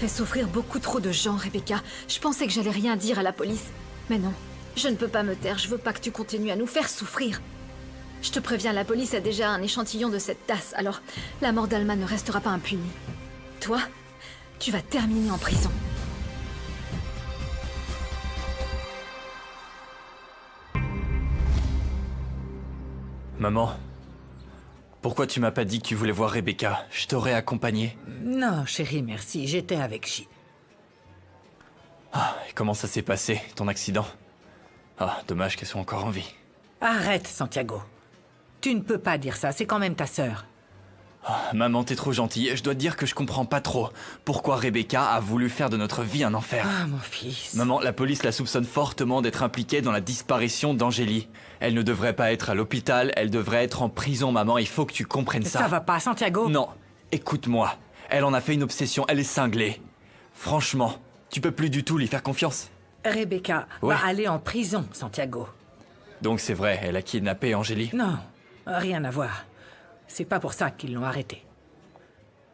fait souffrir beaucoup trop de gens, Rebecca. Je pensais que j'allais rien dire à la police. Mais non, je ne peux pas me taire. Je veux pas que tu continues à nous faire souffrir. Je te préviens, la police a déjà un échantillon de cette tasse, alors la mort d'Alma ne restera pas impunie. Toi, tu vas terminer en prison. Maman, pourquoi tu m'as pas dit que tu voulais voir Rebecca? Je t'aurais accompagné. Non, chérie, merci. J'étais avec J. Ah, et comment ça s'est passé, ton accident? Ah, dommage qu'elle soit encore en vie. Arrête, Santiago. Tu ne peux pas dire ça, c'est quand même ta sœur. Maman, t'es trop gentille. Je dois te dire que je comprends pas trop pourquoi Rebecca a voulu faire de notre vie un enfer. Ah, mon fils. Maman, la police la soupçonne fortement d'être impliquée dans la disparition d'Angélie. Elle ne devrait pas être à l'hôpital, elle devrait être en prison, maman. Il faut que tu comprennes ça. Ça va pas, Santiago. Non, écoute-moi. Elle en a fait une obsession, elle est cinglée. Franchement, tu peux plus du tout lui faire confiance. Rebecca Ouais. va aller en prison, Santiago. Donc c'est vrai, elle a kidnappé Angélie. Non, rien à voir. C'est pas pour ça qu'ils l'ont arrêtée.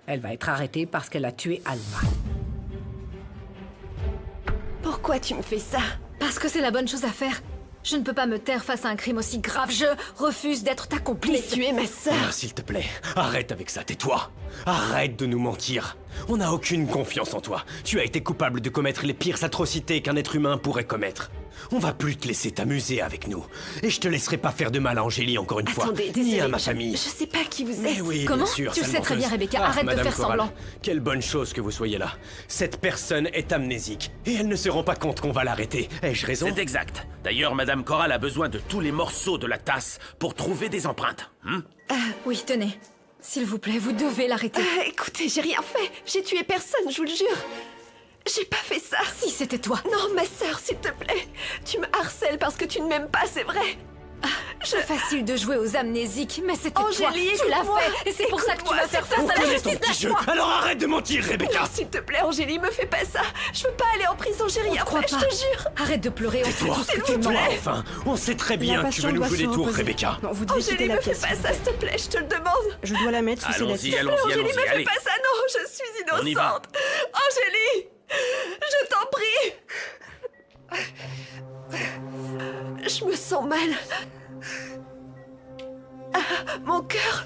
Elle va être arrêtée parce qu'elle a tué Alma. Pourquoi tu me fais ça? Parce que c'est la bonne chose à faire. Je ne peux pas me taire face à un crime aussi grave. Je refuse d'être ta Mais complice. tu es ma sœur. Ah, s'il te plaît, arrête avec ça, tais-toi. Arrête de nous mentir. On n'a aucune confiance en toi. Tu as été coupable de commettre les pires atrocités qu'un être humain pourrait commettre. On va plus te laisser t'amuser avec nous. Et je te laisserai pas faire de mal à Angélie encore une fois. Attendez, Ni désolée, à ma je famille. sais pas qui vous Mais êtes. oui, Comment? bien sûr, Tu le sale sais très bien, menteuse. Rebecca, arrête de Madame faire Corral, semblant. Quelle bonne chose que vous soyez là. Cette personne est amnésique. Et elle ne se rend pas compte qu'on va l'arrêter. Ai-je raison? C'est exact. D'ailleurs, Madame Corral a besoin de tous les morceaux de la tasse pour trouver des empreintes. Oui, tenez. S'il vous plaît, vous devez l'arrêter. Écoutez, j'ai rien fait. J'ai tué personne, je vous le jure. J'ai pas fait ça. Si c'était toi. Non, ma sœur, s'il te plaît. Tu me harcèles parce que tu ne m'aimes pas, c'est vrai. C'est facile de jouer aux amnésiques, mais c'était toi. Angélie, Tu l'as écoute-moi. fait. Et c'est pour ça que tu Écoute-moi, vas faire c'est face pas à la Connais ton justice. petit jeu. Lâche-moi. Alors arrête de mentir, Rebecca. Non, s'il te plaît, Angélie, me fais pas ça. Je veux pas aller en prison, j'ai On rien te croit fait, je pas. te jure. Arrête de pleurer, on sait Toi, tout ce que tu toi, demandes. enfin, on sait très bien que tu veux nous jouer des tours, Rebecca. Non, vous devez quitter Angélie, la me fais pièce. pas ça, s'il te plaît, je te le demande. Je dois la mettre sous ses Allons-y, lettres. allons-y, Angélie, allons-y, me fais allez. pas ça, non, je suis On y va. innocente. Angélie, je t'en prie. Je me sens mal. Ah, mon cœur.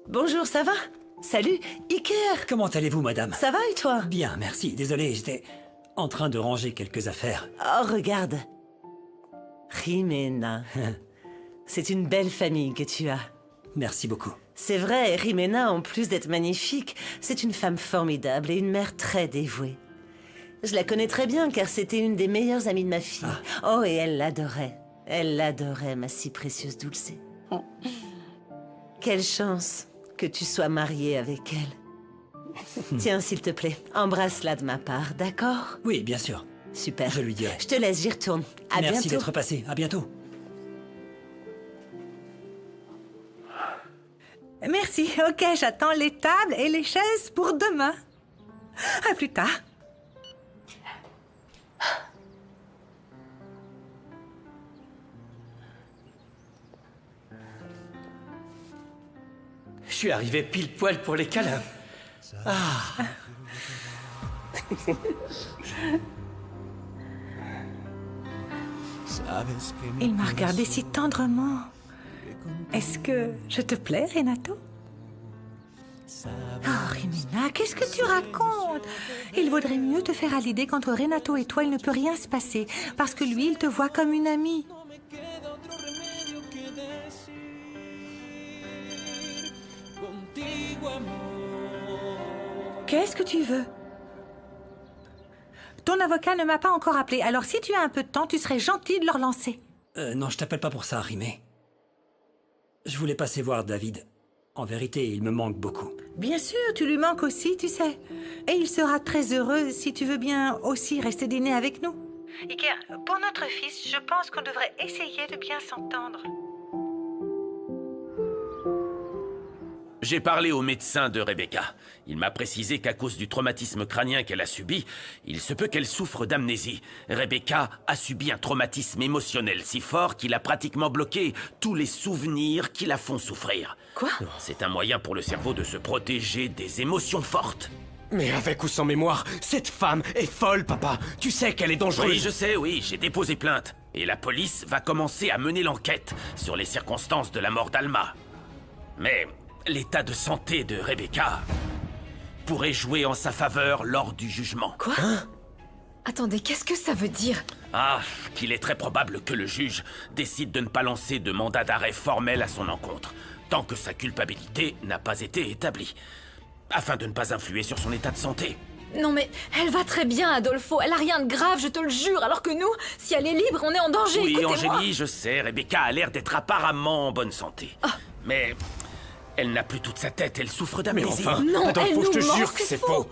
Bonjour, ça va? Salut, Iker! Comment allez-vous, madame? Ça va et toi? Bien, merci. Désolé, j'étais en train de ranger quelques affaires. Oh, regarde. Jimena. C'est une belle famille que tu as. Merci beaucoup. C'est vrai, Jimena, en plus d'être magnifique, c'est une femme formidable et une mère très dévouée. Je la connais très bien car c'était une des meilleures amies de ma fille. Oh, et elle l'adorait. Elle l'adorait, ma si précieuse Dulce. Quelle chance que tu sois mariée avec elle. Tiens, s'il te plaît, embrasse-la de ma part, d'accord? Oui, bien sûr. Super. Je lui dirai. Je te laisse, j'y retourne. À Merci bientôt. d'être passé. À bientôt. Merci. Ok, j'attends les tables et les chaises pour demain. À plus tard. Je suis arrivé pile poil pour les câlins. Il m'a regardé si tendrement. Est-ce que je te plais, Renato? Oh, Rimina, qu'est-ce que tu racontes? Il vaudrait mieux te faire à l'idée qu'entre Renato et toi, il ne peut rien se passer, parce que lui, il te voit comme une amie. Qu'est-ce que tu veux? Ton avocat ne m'a pas encore appelé, alors si tu as un peu de temps, tu serais gentil de le relancer. Non, je t'appelle pas pour ça, Rimé. Je voulais passer voir David. En vérité, il me manque beaucoup. Bien sûr, tu lui manques aussi, tu sais. Et il sera très heureux si tu veux bien aussi rester dîner avec nous. Iker, pour notre fils, je pense qu'on devrait essayer de bien s'entendre. J'ai parlé au médecin de Rebecca. Il m'a précisé qu'à cause du traumatisme crânien qu'elle a subi, il se peut qu'elle souffre d'amnésie. Rebecca a subi un traumatisme émotionnel si fort qu'il a pratiquement bloqué tous les souvenirs qui la font souffrir. Quoi? C'est un moyen pour le cerveau de se protéger des émotions fortes. Mais avec ou sans mémoire, cette femme est folle, papa. Tu sais qu'elle est dangereuse. Oui, je sais, oui, j'ai déposé plainte. Et la police va commencer à mener l'enquête sur les circonstances de la mort d'Alma. Mais l'état de santé de Rebecca pourrait jouer en sa faveur lors du jugement. Quoi? Attendez, qu'est-ce que ça veut dire? Ah, qu'il est très probable que le juge décide de ne pas lancer de mandat d'arrêt formel à son encontre, tant que sa culpabilité n'a pas été établie, afin de ne pas influer sur son état de santé. Non mais, elle va très bien, Adolfo. Elle a rien de grave, je te le jure. Alors que nous, si elle est libre, on est en danger. Oui, Écoutez-moi. Angélie, je sais, Rebecca a l'air d'être apparemment en bonne santé. Mais elle n'a plus toute sa tête, elle souffre Mais d'amnésie. enfin, Non, elle Adolfo, je nous te ment, jure que c'est c'est faux. faux.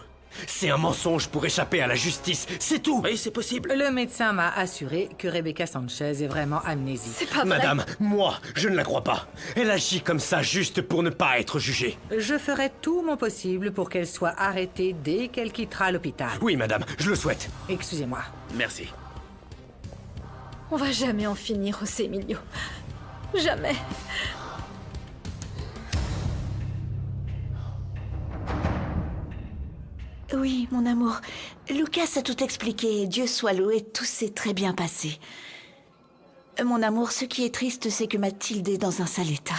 C'est un mensonge pour échapper à la justice, c'est tout. Oui, c'est possible. Le médecin m'a assuré que Rebecca Sanchez est vraiment amnésique. C'est pas vrai. Madame, moi, je ne la crois pas. Elle agit comme ça juste pour ne pas être jugée. Je ferai tout mon possible pour qu'elle soit arrêtée dès qu'elle quittera l'hôpital. Oui, madame, je le souhaite. Excusez-moi. Merci. On va jamais en finir, José Emilio. Jamais. Oui, mon amour. Lucas a tout expliqué. Dieu soit loué, tout s'est très bien passé. Mon amour, ce qui est triste, c'est que Mathilde est dans un sale état.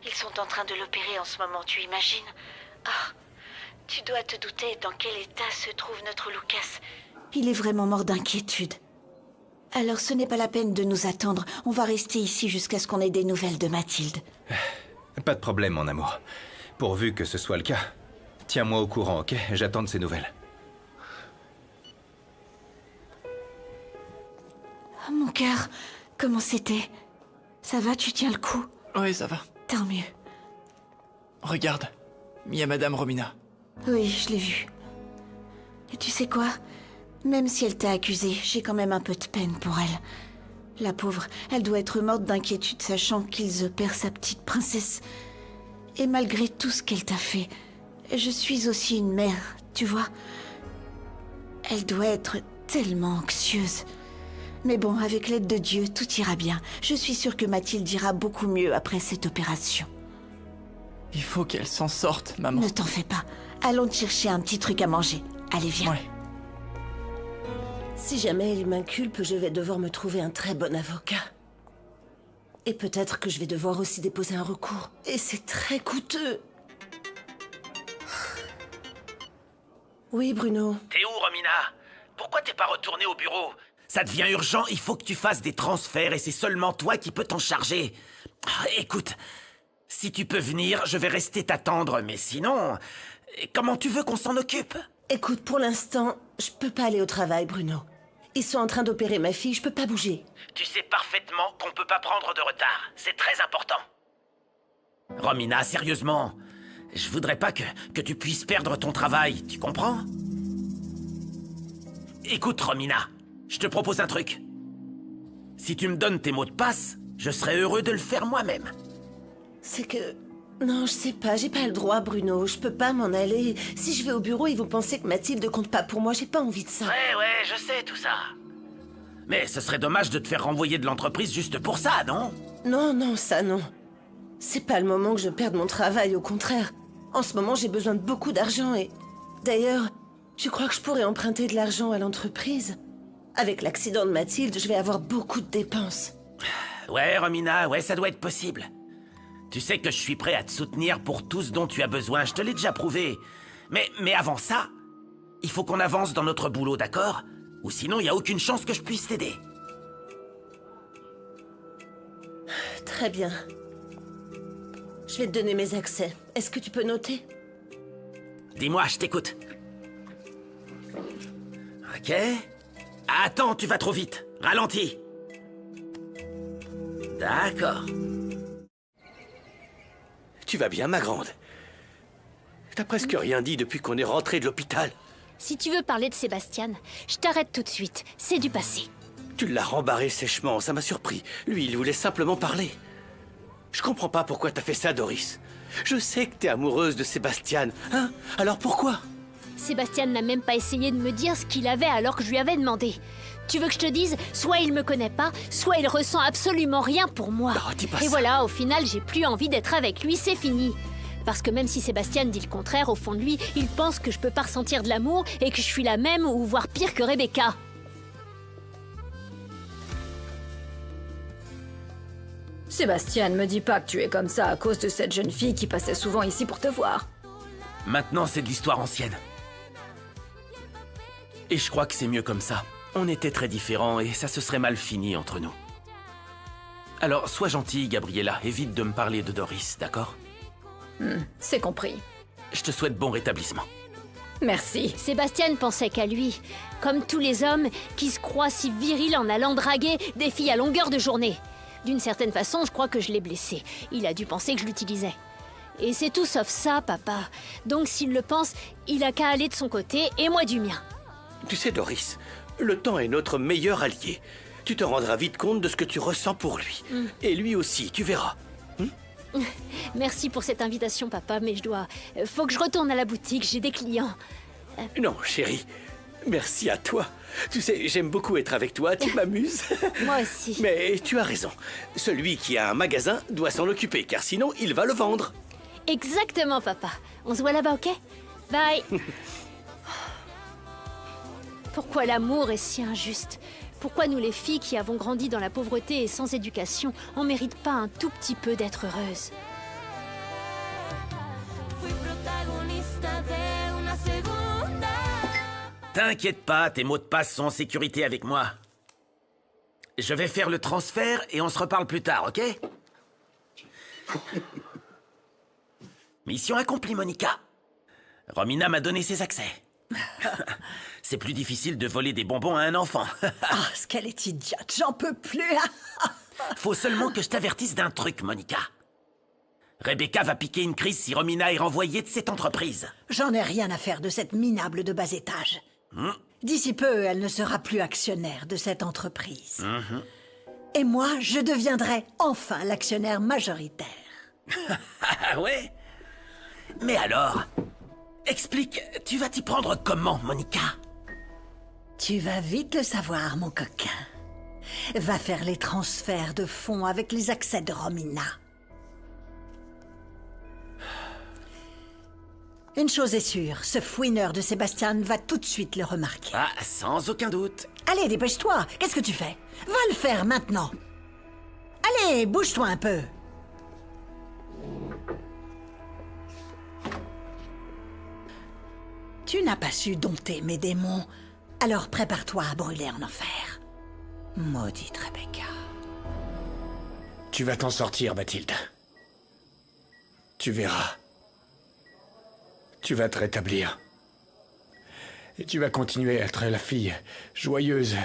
Ils sont en train de l'opérer en ce moment, tu imagines? Ah, tu dois te douter dans quel état se trouve notre Lucas. Il est vraiment mort d'inquiétude. Alors ce n'est pas la peine de nous attendre. On va rester ici jusqu'à ce qu'on ait des nouvelles de Mathilde. Pas de problème, mon amour. Pourvu que ce soit le cas. Tiens-moi au courant, ok? J'attends de ces nouvelles. Oh, mon cœur, comment c'était? Ça va, tu tiens le coup? Oui, ça va. Tant mieux. Regarde, il y a Madame Romina. Oui, je l'ai vue. Et tu sais quoi? Même si elle t'a accusée, j'ai quand même un peu de peine pour elle. La pauvre, elle doit être morte d'inquiétude sachant qu'ils opèrent sa petite princesse. Et malgré tout ce qu'elle t'a fait, je suis aussi une mère, tu vois. Elle doit être tellement anxieuse. Mais bon, avec l'aide de Dieu, tout ira bien. Je suis sûre que Mathilde ira beaucoup mieux après cette opération. Il faut qu'elle s'en sorte, maman. Ne t'en fais pas. Allons te chercher un petit truc à manger. Allez, viens. Ouais. Si jamais il m'inculpe, je vais devoir me trouver un très bon avocat. Et peut-être que je vais devoir aussi déposer un recours. Et c'est très coûteux. Oui, Bruno. T'es où, Romina? Pourquoi t'es pas retourné au bureau? Ça devient urgent, il faut que tu fasses des transferts et c'est seulement toi qui peux t'en charger. Ah, écoute, si tu peux venir, je vais rester t'attendre, mais sinon, comment tu veux qu'on s'en occupe? Écoute, pour l'instant, je peux pas aller au travail, Bruno. Ils sont en train d'opérer ma fille, je peux pas bouger. Tu sais parfaitement qu'on peut pas prendre de retard, c'est très important. Romina, sérieusement, je voudrais pas que tu puisses perdre ton travail, tu comprends? Écoute, Romina, je te propose un truc. Si tu me donnes tes mots de passe, je serais heureux de le faire moi-même. C'est que... Non, je sais pas, j'ai pas le droit, Bruno. Je peux pas m'en aller. Si je vais au bureau, ils vont penser que Mathilde compte pas pour moi. J'ai pas envie de ça. Ouais, je sais tout ça. Mais ce serait dommage de te faire renvoyer de l'entreprise juste pour ça, non? Non, ça non. C'est pas le moment que je perde mon travail, au contraire. En ce moment, j'ai besoin de beaucoup d'argent et... D'ailleurs, je crois que je pourrais emprunter de l'argent à l'entreprise. Avec l'accident de Mathilde, je vais avoir beaucoup de dépenses. Ouais, Romina, ouais, ça doit être possible. Tu sais que je suis prêt à te soutenir pour tout ce dont tu as besoin, je te l'ai déjà prouvé. Mais avant ça, il faut qu'on avance dans notre boulot, d'accord? Ou sinon, il n'y a aucune chance que je puisse t'aider. Très bien. Je vais te donner mes accès. Est-ce que tu peux noter? Dis-moi, je t'écoute. Ok. Attends, tu vas trop vite. Ralentis. D'accord. Tu vas bien, ma grande? T'as presque rien dit depuis qu'on est rentré de l'hôpital. Si tu veux parler de Sébastien, je t'arrête tout de suite. C'est du passé. Tu l'as rembarré sèchement, ça m'a surpris. Lui, il voulait simplement parler. Je comprends pas pourquoi t'as fait ça, Doris. Je sais que t'es amoureuse de Sébastien, hein? Alors pourquoi? Sébastien n'a même pas essayé de me dire ce qu'il avait alors que je lui avais demandé. Tu veux que je te dise, soit il me connaît pas, soit il ressent absolument rien pour moi. Non, dis pas Et ça. voilà, au final, j'ai plus envie d'être avec lui, c'est fini. Parce que même si Sébastien dit le contraire, au fond de lui, il pense que je peux pas ressentir de l'amour et que je suis la même ou voire pire que Rebecca. Sébastien, ne me dis pas que tu es comme ça à cause de cette jeune fille qui passait souvent ici pour te voir. Maintenant, c'est de l'histoire ancienne. Et je crois que c'est mieux comme ça. On était très différents et ça se serait mal fini entre nous. Alors, sois gentille, Gabriella, évite de me parler de Doris, d'accord? C'est compris. Je te souhaite bon rétablissement. Merci. Sébastien pensait qu'à lui, comme tous les hommes qui se croient si virils en allant draguer des filles à longueur de journée. D'une certaine façon, je crois que je l'ai blessé. Il a dû penser que je l'utilisais. Et c'est tout sauf ça, papa. Donc s'il le pense, il a qu'à aller de son côté et moi du mien. Tu sais, Doris, le temps est notre meilleur allié. Tu te rendras vite compte de ce que tu ressens pour lui. Et lui aussi, tu verras. Merci pour cette invitation, papa, mais je dois... Faut que je retourne à la boutique, j'ai des clients. Non, chérie, merci à toi. Tu sais, j'aime beaucoup être avec toi, tu m'amuses. Moi aussi. Mais tu as raison. Celui qui a un magasin doit s'en occuper, car sinon, il va le vendre. Exactement, papa. On se voit là-bas, ok? Bye. Pourquoi l'amour est si injuste? Pourquoi nous les filles qui avons grandi dans la pauvreté et sans éducation, on mérite pas un tout petit peu d'être heureuses? T'inquiète pas, tes mots de passe sont en sécurité avec moi. Je vais faire le transfert et on se reparle plus tard, ok? Mission accomplie, Monica. Romina m'a donné ses accès. C'est plus difficile de voler des bonbons à un enfant. Ah, ce qu'elle est idiote, j'en peux plus. Faut seulement que je t'avertisse d'un truc, Monica. Rebecca va piquer une crise si Romina est renvoyée de cette entreprise. J'en ai rien à faire de cette minable de bas étage. D'ici peu, elle ne sera plus actionnaire de cette entreprise. Et moi, je deviendrai enfin l'actionnaire majoritaire. Ah ouais? Mais alors, explique, tu vas t'y prendre comment, Monica? Tu vas vite le savoir, mon coquin. Va faire les transferts de fonds avec les accès de Romina. Une chose est sûre, ce fouineur de Sébastien va tout de suite le remarquer. Ah, sans aucun doute. Allez, dépêche-toi. Qu'est-ce que tu fais? Va le faire maintenant. Allez, bouge-toi un peu. Tu n'as pas su dompter mes démons, alors prépare-toi à brûler en enfer. Maudite Rebecca. Tu vas t'en sortir, Mathilde. Tu verras. Tu vas te rétablir. Et tu vas continuer à être la fille joyeuse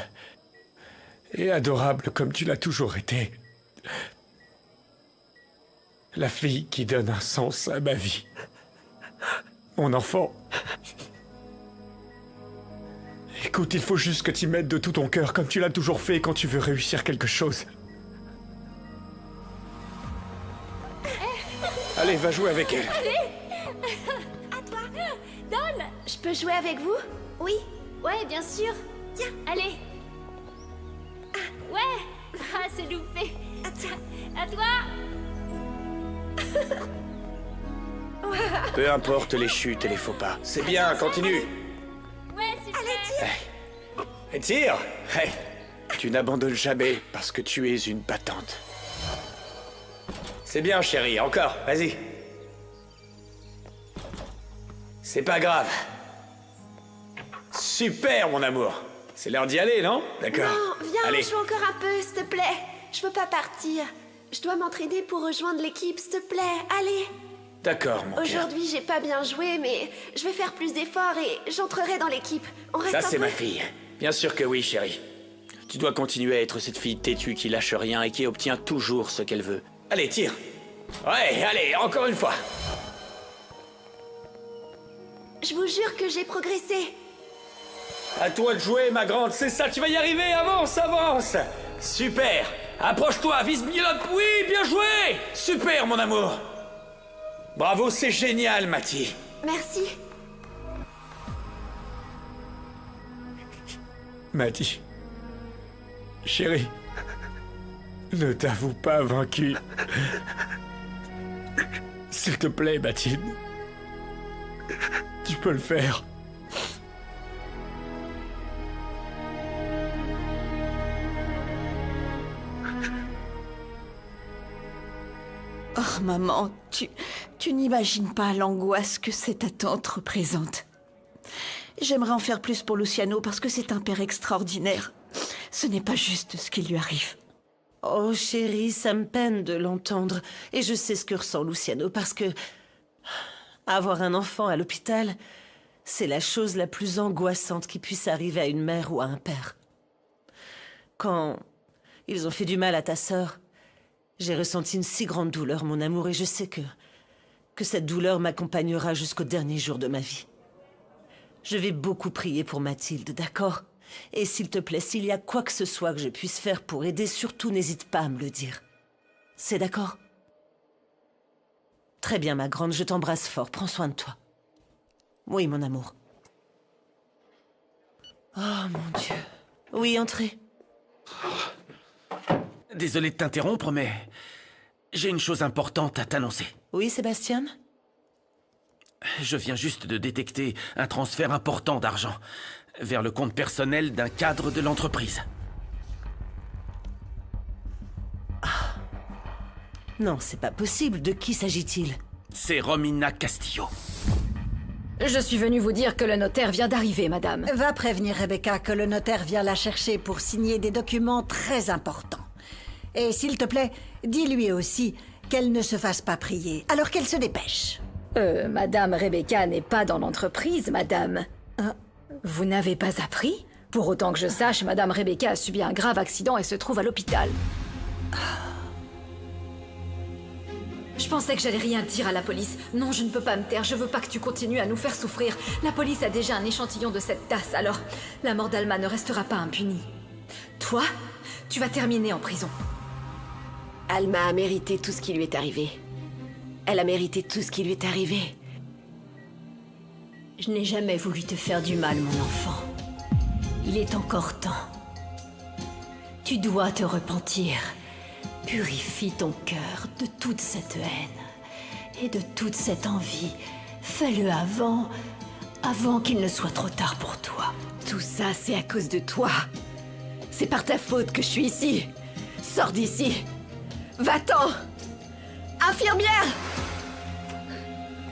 et adorable comme tu l'as toujours été. La fille qui donne un sens à ma vie. Mon enfant. Écoute, il faut juste que tu m'aides de tout ton cœur comme tu l'as toujours fait quand tu veux réussir quelque chose. Allez, va jouer avec elle. Allez. À toi. Don, je peux jouer avec vous? Oui. Ouais, bien sûr. Tiens. Allez. Ouais. Ah, c'est loupé. Tiens. À toi. Peu importe les chutes et les faux pas. C'est bien, continue. Ouais, super. Allez, tire. Et tire. Hey. Tu n'abandonnes jamais parce que tu es une battante. C'est bien, chérie, encore, vas-y. C'est pas grave. Super, mon amour. C'est l'heure d'y aller, non? D'accord. Non, viens, allez. joue encore un peu, s'il te plaît. Je veux pas partir. Je dois m'entraîner pour rejoindre l'équipe, s'il te plaît. Allez. D'accord, mon cœur. Aujourd'hui, j'ai pas bien joué, mais je vais faire plus d'efforts et j'entrerai dans l'équipe. On reste Ça, un c'est peu. ma fille. Bien sûr que oui, chérie. Tu dois continuer à être cette fille têtue qui lâche rien et qui obtient toujours ce qu'elle veut. Allez, tire. Ouais, allez, encore une fois. Je vous jure que j'ai progressé. À toi de jouer, ma grande, c'est ça, tu vas y arriver, avance, avance. Super. Approche-toi, vise bien. Oui, bien joué. Super, mon amour. Bravo, c'est génial, Matty. Merci. Matty. Chérie. Ne t'avoue pas vaincu. S'il te plaît, Mathilde. Tu peux le faire. Oh, maman, tu n'imagines pas l'angoisse que cette attente représente. J'aimerais en faire plus pour Luciano parce que c'est un père extraordinaire. Ce n'est pas juste ce qui lui arrive. Oh chérie, ça me peine de l'entendre. Et je sais ce que ressent Luciano parce que... avoir un enfant à l'hôpital, c'est la chose la plus angoissante qui puisse arriver à une mère ou à un père. Quand ils ont fait du mal à ta sœur, j'ai ressenti une si grande douleur, mon amour, et je sais que cette douleur m'accompagnera jusqu'au dernier jour de ma vie. Je vais beaucoup prier pour Mathilde, d'accord? Et s'il te plaît, s'il y a quoi que ce soit que je puisse faire pour aider, surtout n'hésite pas à me le dire. C'est d'accord? Très bien, ma grande, je t'embrasse fort. Prends soin de toi. Oui, mon amour. Oh, mon Dieu. Oui, entrez. Désolé de t'interrompre, mais j'ai une chose importante à t'annoncer. Oui, Sébastien? Je viens juste de détecter un transfert important d'argent vers le compte personnel d'un cadre de l'entreprise. Ah. Non, c'est pas possible. De qui s'agit-il? C'est Romina Castillo. Je suis venue vous dire que le notaire vient d'arriver, madame. Va prévenir Rebecca que le notaire vient la chercher pour signer des documents très importants. Et s'il te plaît, dis-lui aussi qu'elle ne se fasse pas prier, alors qu'elle se dépêche. Madame Rebecca n'est pas dans l'entreprise, madame. Vous n'avez pas appris? Pour autant que je sache, madame Rebecca a subi un grave accident et se trouve à l'hôpital. Je pensais que j'allais rien dire à la police. Non, je ne peux pas me taire. Je veux pas que tu continues à nous faire souffrir. La police a déjà un échantillon de cette tasse, alors la mort d'Alma ne restera pas impunie. Toi, tu vas terminer en prison. Alma a mérité tout ce qui lui est arrivé. Elle a mérité tout ce qui lui est arrivé. Je n'ai jamais voulu te faire du mal, mon enfant. Il est encore temps. Tu dois te repentir. Purifie ton cœur de toute cette haine et de toute cette envie. Fais-le avant qu'il ne soit trop tard pour toi. Tout ça, c'est à cause de toi. C'est par ta faute que je suis ici. Sors d'ici. Va-t'en. Infirmière!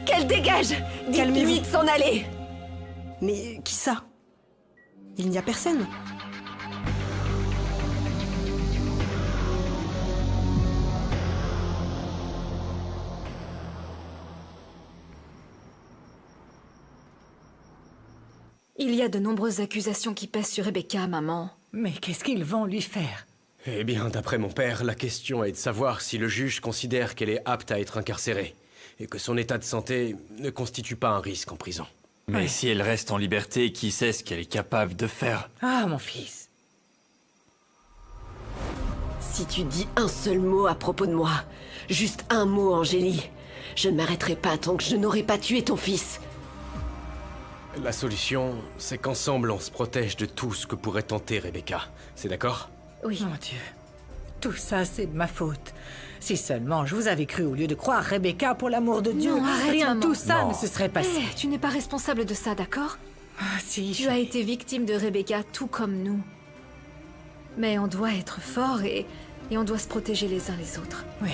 Qu'elle dégage! Dites-lui de s'en aller! Mais qui ça? Il n'y a personne. Il y a de nombreuses accusations qui pèsent sur Rebecca, maman. Mais qu'est-ce qu'ils vont lui faire? Eh bien, d'après mon père, la question est de savoir si le juge considère qu'elle est apte à être incarcérée et que son état de santé ne constitue pas un risque en prison. Mais si elle reste en liberté, qui sait ce qu'elle est capable de faire? Ah, mon fils. Si tu dis un seul mot à propos de moi, juste un mot, Angélie, je ne m'arrêterai pas tant que je n'aurai pas tué ton fils. La solution, c'est qu'ensemble on se protège de tout ce que pourrait tenter Rebecca. C'est d'accord? Oui. Mon Dieu. Tout ça, c'est de ma faute. Si seulement je vous avais cru au lieu de croire Rebecca, pour l'amour de Dieu. Non, arrête, rien maman. de tout ça Non. ne se serait passé. Tu n'es pas responsable de ça, d'accord? Ah, si. Tu as été victime de Rebecca, tout comme nous. Mais on doit être fort et on doit se protéger les uns les autres. Oui.